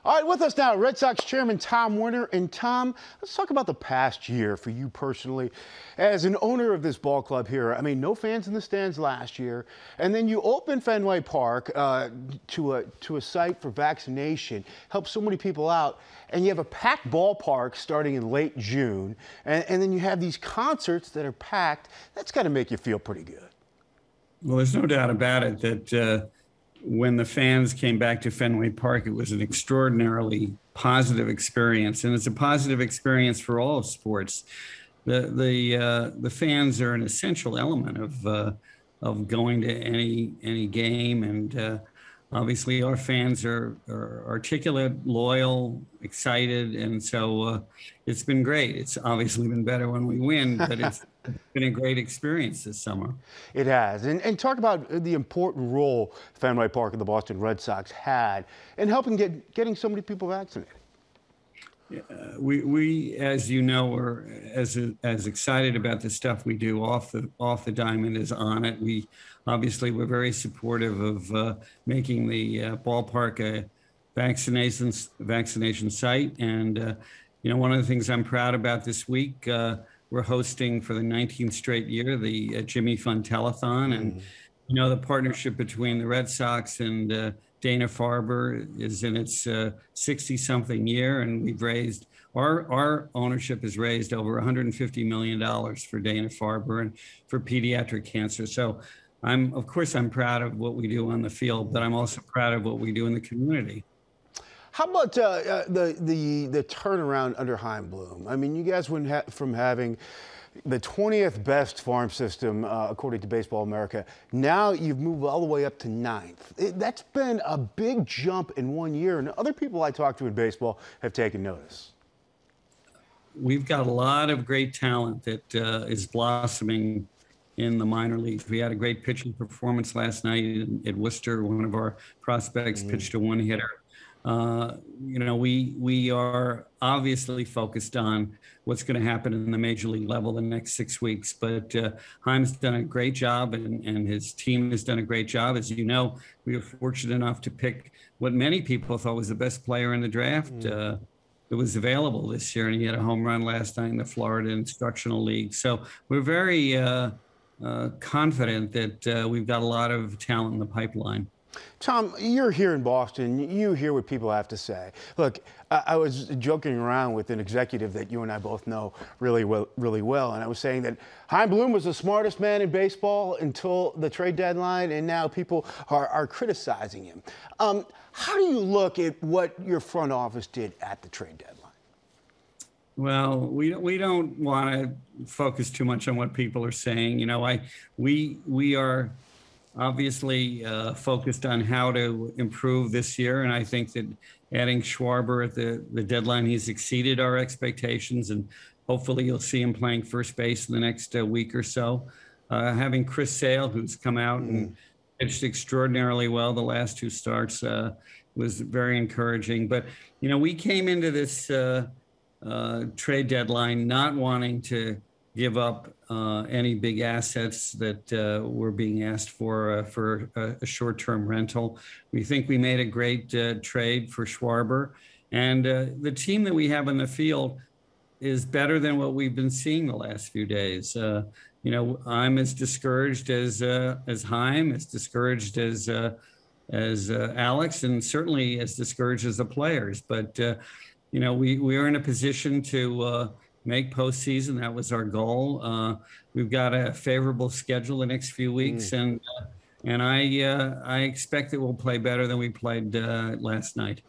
All right, with us now, Red Sox Chairman Tom Werner. And Tom, let's talk about the past year for you personally. As an owner of this ball club here, I mean, no fans in the stands last year. And then you open Fenway Park to a site for vaccination, help so many people out. And you have a packed ballpark starting in late June. And then you have these concerts that are packed. That's got to make you feel pretty good. Well, there's no doubt about it that when the fans came back to Fenway Park, it was an extraordinarily positive experience, and it's a positive experience for all of sports. The fans are an essential element of going to any game, and obviously our fans are articulate, loyal, excited, and so it's been great. It's obviously been better when we win, but it's been a great experience this summer. It has. And talk about the important role Fenway Park and the Boston Red Sox had in helping getting so many people vaccinated. We, as you know, are as excited about the stuff we do off the diamond as on it. We obviously we're very supportive of making the ballpark a vaccination site. And you know, one of the things I'm proud about this week, we're hosting for the 19th straight year the Jimmy Fund Telethon, and you know, the partnership between the Red Sox and Dana-Farber is in its 60-something year, and we've raised our ownership has raised over $150 million for Dana-Farber and for pediatric cancer. So of course I'm proud of what we do on the field, but I'm also proud of what we do in the community. How about the turnaround under Chaim Bloom? I mean, you guys went from having the 20th best farm system, according to Baseball America. Now you've moved all the way up to 9th. That's been a big jump in 1 year, and other people I talk to in baseball have taken notice. We've got a lot of great talent that is blossoming in the minor leagues. We had a great pitching performance last night at Worcester. One of our prospects pitched a one-hitter. You know, we are obviously focused on what's going to happen in the major league level the next 6 weeks, but Chaim's done a great job, and his team has done a great job. As you know, we were fortunate enough to pick what many people thought was the best player in the draft that was available this year, and he had a home run last night in the Florida Instructional League. So we're very confident that we've got a lot of talent in the pipeline. Tom, you're here in Boston. You hear what people have to say. Look, I was joking around with an executive that you and I both know really well, and I was saying that Chaim Bloom was the smartest man in baseball until the trade deadline, and now people are criticizing him. How do you look at what your front office did at the trade deadline? Well, we don't want to focus too much on what people are saying. You know, we are obviously focused on how to improve this year, and I think that adding Schwarber at the deadline, he's exceeded our expectations, and hopefully you'll see him playing first base in the next week or so. Having Chris Sale, who's come out and pitched extraordinarily well the last two starts, was very encouraging. But you know, we came into this trade deadline not wanting to give up any big assets that were being asked for a short-term rental. We think we made a great trade for Schwarber, and the team that we have in the field is better than what we've been seeing the last few days. You know, I'm as discouraged as Chaim, as discouraged as Alex, and certainly as discouraged as the players. But you know, we are in a position to make postseason. That was our goal. We've got a favorable schedule the next few weeks, and I expect that we'll play better than we played last night.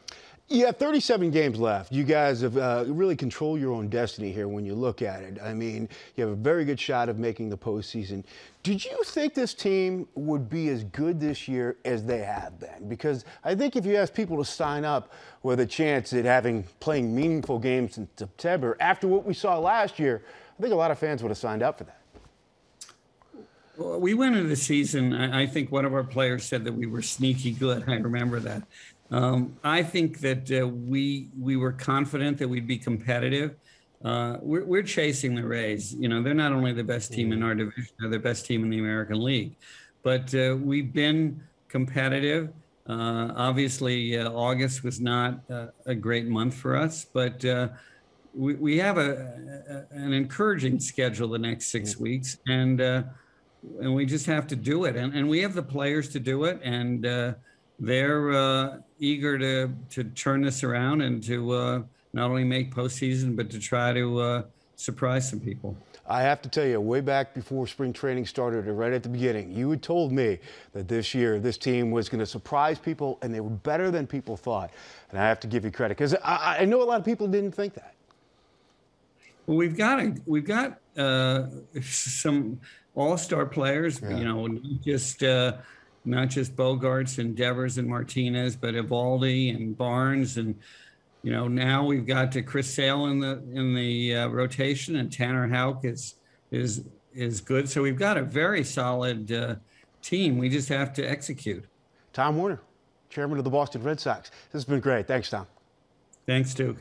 You have 37 games left. You guys have really controlled your own destiny here when you look at it. I mean, you have a very good shot of making the postseason. Did you think this team would be as good this year as they have been? Because I think if you ask people to sign up with a chance at playing meaningful games in September, after what we saw last year, I think a lot of fans would have signed up for that. Well, we went into the season, I think one of our players said that we were sneaky good. I remember that. I think that we were confident that we'd be competitive. We're chasing the Rays. You know, they're not only the best team in our division, they're the best team in the American League. But we've been competitive. Obviously, August was not a great month for us, but we have an encouraging schedule the next 6 weeks, and we just have to do it. And we have the players to do it, and they're eager to turn this around and to not only make postseason, but to try to surprise some people. I have to tell you, way back before spring training started, or right at the beginning, you had told me that this year this team was going to surprise people, and they were better than people thought. And I have to give you credit, because I know a lot of people didn't think that. Well, we've got some all-star players, Yeah. you know, not just Bogarts and Devers and Martinez, but Evaldi and Barnes, and you know, now we've got Chris Sale in the rotation, and Tanner Houck is good. So we've got a very solid team. We just have to execute. Tom Werner, chairman of the Boston Red Sox. This has been great. Thanks, Tom. Thanks, Duke.